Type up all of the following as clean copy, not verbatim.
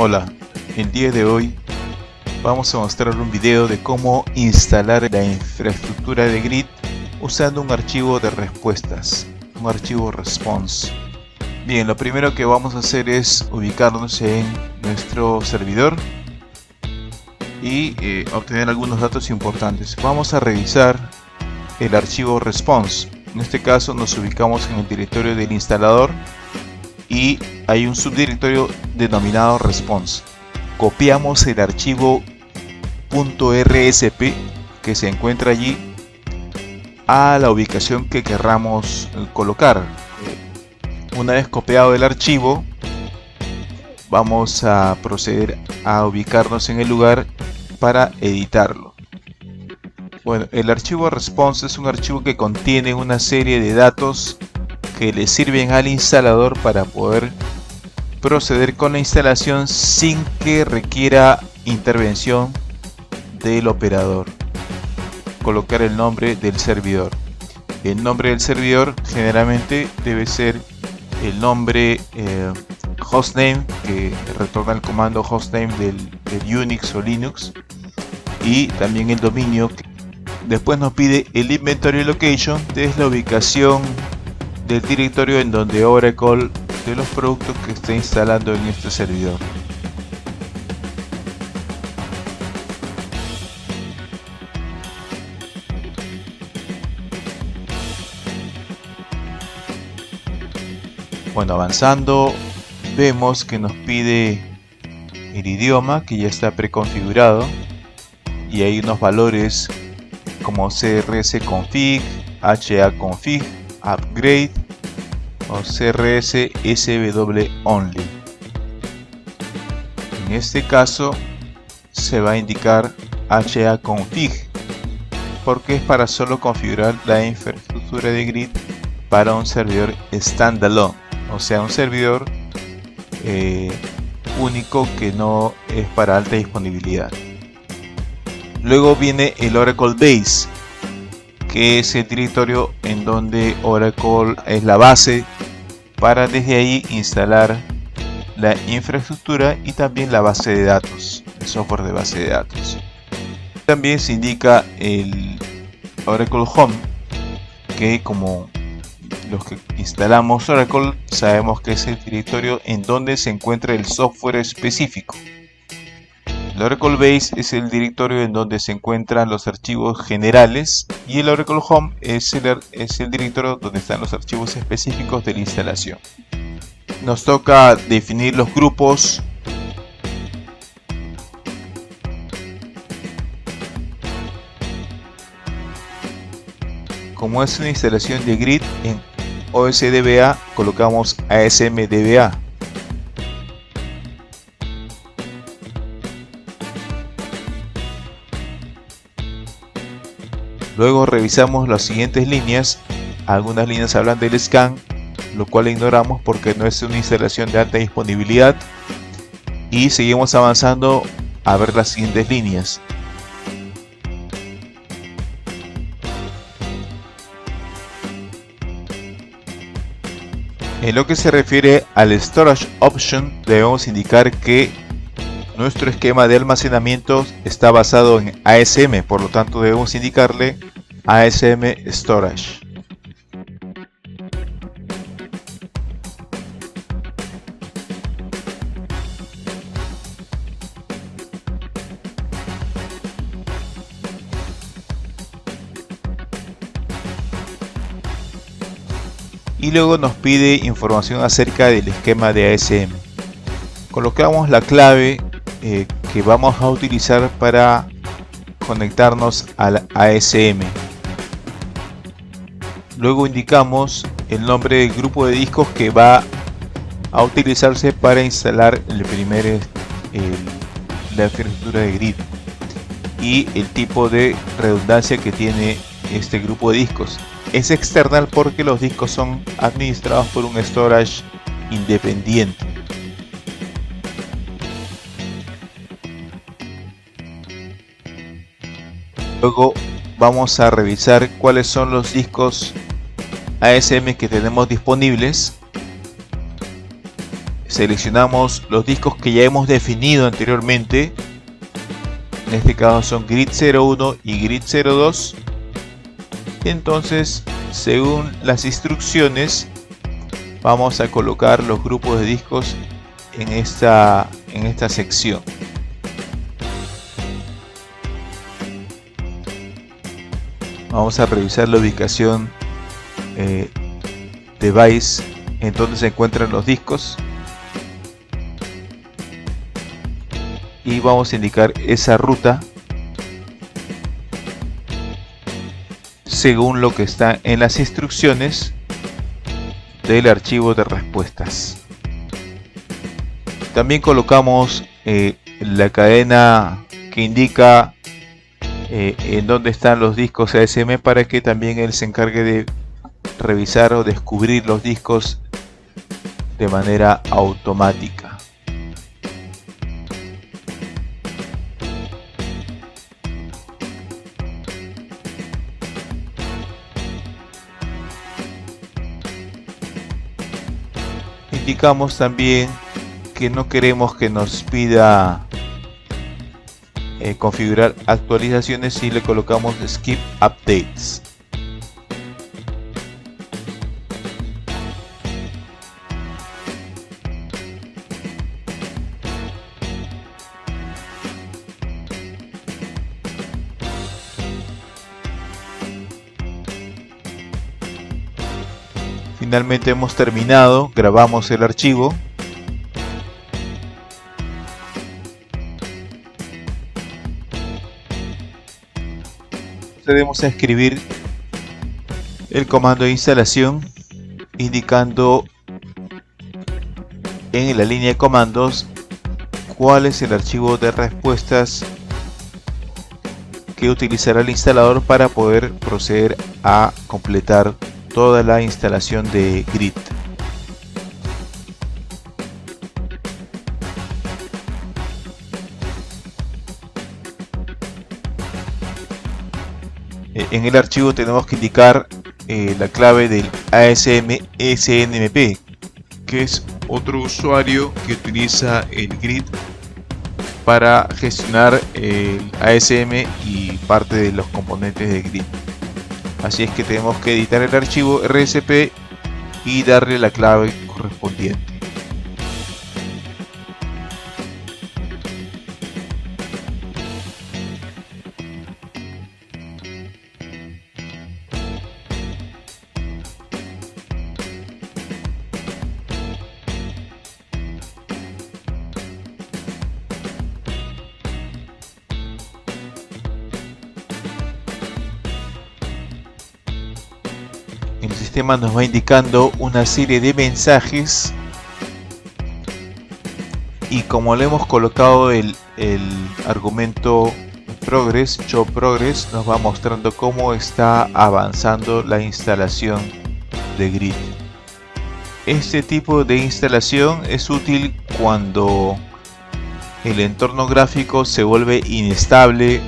Hola, el día de hoy vamos a mostrar un video de cómo instalar la infraestructura de Grid usando un archivo de respuestas, un archivo response. Bien, lo primero que vamos a hacer es ubicarnos en nuestro servidor y obtener algunos datos importantes. Vamos a revisar el archivo response. En este caso nos ubicamos en el directorio del instalador y hay un subdirectorio denominado response. Copiamos el archivo .rsp que se encuentra allí a la ubicación que querramos colocar. Una vez copiado el archivo, vamos a proceder a ubicarnos en el lugar para editarlo. Bueno, el archivo response es un archivo que contiene una serie de datos que le sirven al instalador para poder proceder con la instalación sin que requiera intervención del operador. Colocar el nombre del servidor. El nombre del servidor generalmente debe ser el nombre hostname, que retorna el comando hostname del Unix o Linux, y también el dominio. Después nos pide el inventory location, que es la ubicación del directorio en donde Oracle de los productos que esté instalando en este servidor. Bueno, avanzando vemos que nos pide el idioma, que ya está preconfigurado, y hay unos valores como CRS-config, HA-config, upgrade o CRS-SW-only. En este caso se va a indicar HA-config porque es para solo configurar la infraestructura de Grid para un servidor standalone, o sea, un servidor único que no es para alta disponibilidad. Luego viene el Oracle Base, que es el directorio en donde Oracle es la base para desde ahí instalar la infraestructura y también la base de datos, el software de base de datos. También se indica el Oracle Home, que como los que instalamos Oracle sabemos que es el directorio en donde se encuentra el software específico. El Oracle Base es el directorio en donde se encuentran los archivos generales y el Oracle Home es el directorio donde están los archivos específicos de la instalación. Nos toca definir los grupos. Como es una instalación de Grid, en OSDBA colocamos ASMDBA. Luego revisamos las siguientes líneas. Algunas líneas hablan del scan, lo cual ignoramos porque no es una instalación de alta disponibilidad. Y seguimos avanzando a ver las siguientes líneas. En lo que se refiere al Storage Option, debemos indicar que nuestro esquema de almacenamiento está basado en ASM, por lo tanto debemos indicarle ASM Storage. Y luego nos pide información acerca del esquema de ASM. Colocamos la clave que vamos a utilizar para conectarnos al ASM. Luego indicamos el nombre del grupo de discos que va a utilizarse para instalar la infraestructura de Grid y el tipo de redundancia que tiene este grupo de discos. Es external porque los discos son administrados por un storage independiente. Luego vamos a revisar cuáles son los discos ASM que tenemos disponibles. seleccionamos los discos que ya hemos definido anteriormente. En este caso son grid 01 y grid 02. Entonces, según las instrucciones, vamos a colocar los grupos de discos en esta sección. Vamos a revisar la ubicación device en donde se encuentran los discos y vamos a indicar esa ruta según lo que está en las instrucciones del archivo de respuestas. También colocamos la cadena que indica en dónde están los discos ASM para que también él se encargue de revisar o descubrir los discos de manera automática. Indicamos también que no queremos que nos pida configurar actualizaciones y le colocamos skip updates. Finalmente hemos terminado, grabamos el archivo. Procedemos a escribir el comando de instalación indicando en la línea de comandos cuál es el archivo de respuestas que utilizará el instalador para poder proceder a completar toda la instalación de grid. En el archivo tenemos que indicar la clave del ASM SNMP, que es otro usuario que utiliza el grid para gestionar el ASM y parte de los componentes de grid. Así es que tenemos que editar el archivo RSP y darle la clave correspondiente. El sistema nos va indicando una serie de mensajes y como le hemos colocado el argumento progress, show progress, nos va mostrando cómo está avanzando la instalación de grid. Este tipo de instalación es útil cuando el entorno gráfico se vuelve inestable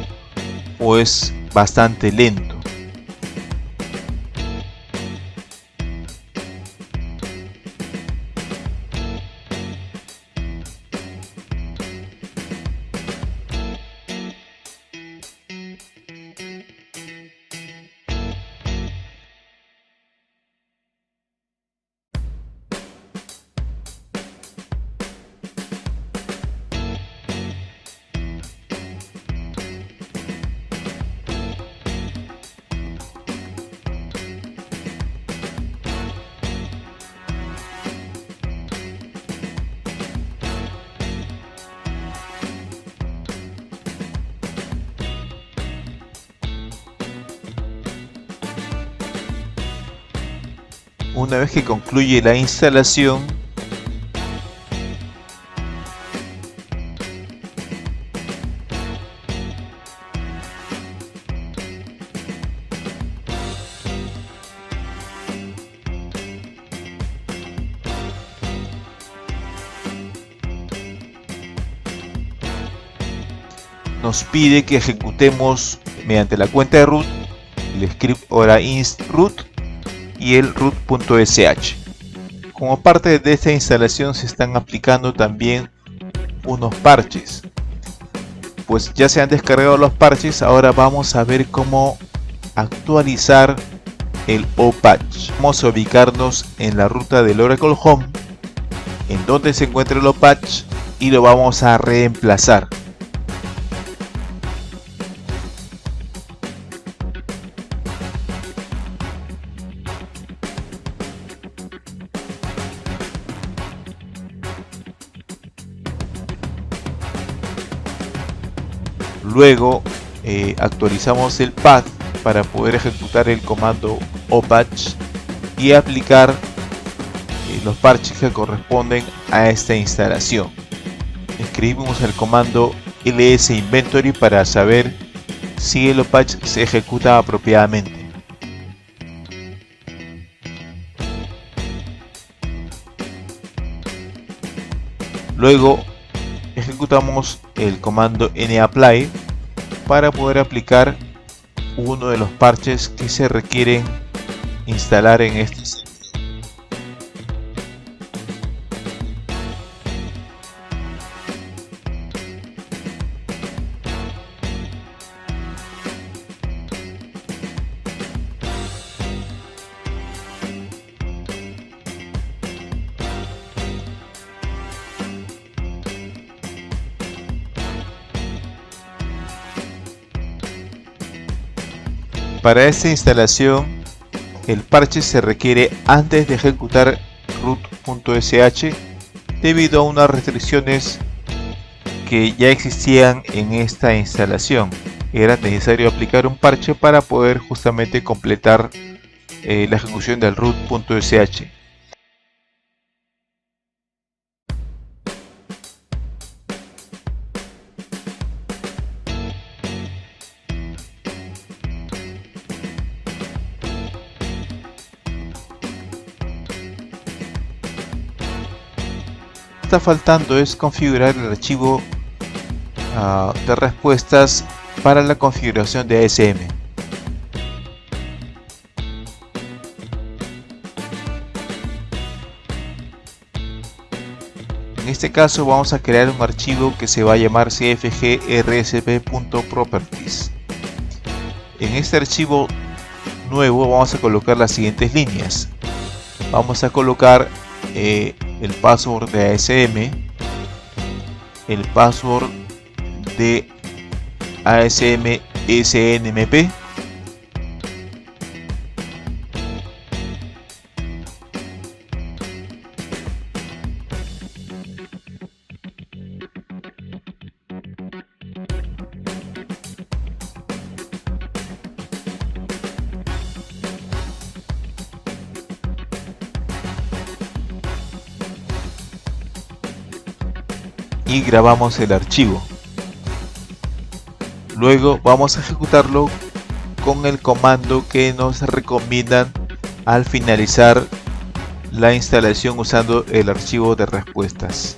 o es bastante lento. Una vez que concluye la instalación, nos pide que ejecutemos mediante la cuenta de root el script hora inst root y el root.sh. Como parte de esta instalación se están aplicando también unos parches. Pues ya se han descargado los parches, ahora vamos a ver cómo actualizar el OPatch. Vamos a ubicarnos en la ruta del Oracle Home, en donde se encuentra el OPatch, y lo vamos a reemplazar. Luego actualizamos el path para poder ejecutar el comando OPatch y aplicar los parches que corresponden a esta instalación. Escribimos el comando lsinventory para saber si el OPatch se ejecuta apropiadamente. Luego ejecutamos el comando napply para poder aplicar uno de los parches que se requieren instalar en este servidor. Para esta instalación, el parche se requiere antes de ejecutar root.sh debido a unas restricciones que ya existían en esta instalación. Era necesario aplicar un parche para poder justamente completar la ejecución del root.sh. Está faltando es configurar el archivo de respuestas para la configuración de ASM. En este caso vamos a crear un archivo que se va a llamar cfg.rsp.properties. En este archivo nuevo vamos a colocar las siguientes líneas. Vamos a colocar el password de ASM, el password de ASM SNMP, y grabamos el archivo. Luego vamos a ejecutarlo con el comando que nos recomiendan al finalizar la instalación usando el archivo de respuestas.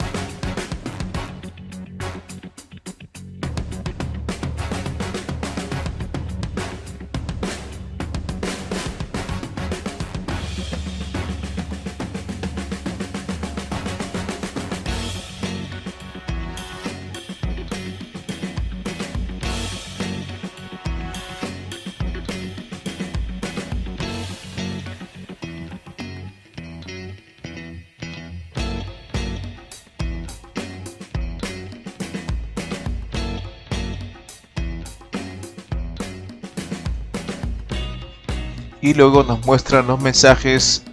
Y luego nos muestran los mensajes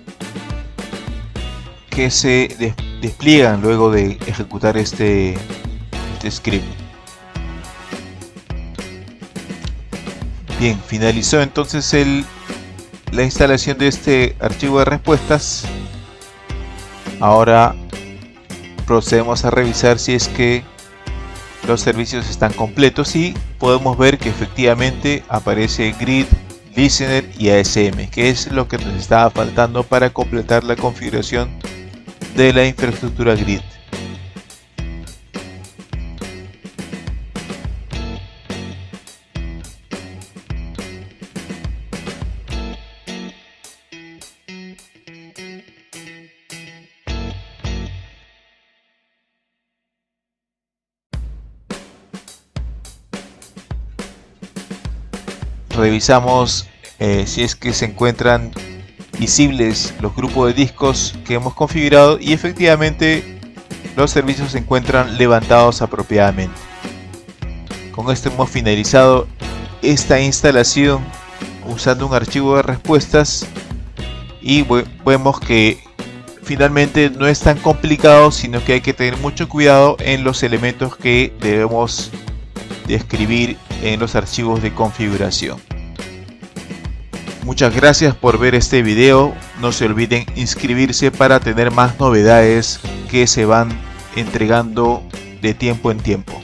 que se despliegan luego de ejecutar este script. Bien, finalizó entonces la instalación de este archivo de respuestas. Ahora procedemos a revisar si es que los servicios están completos y podemos ver que efectivamente aparece Grid, Listener y ASM, que es lo que nos estaba faltando para completar la configuración de la infraestructura Grid. revisamos si es que se encuentran visibles los grupos de discos que hemos configurado y efectivamente los servicios se encuentran levantados apropiadamente. Con esto hemos finalizado esta instalación usando un archivo de respuestas y vemos que finalmente no es tan complicado, sino que hay que tener mucho cuidado en los elementos que debemos describir en los archivos de configuración. Muchas gracias por ver este video. No se olviden inscribirse para tener más novedades que se van entregando de tiempo en tiempo.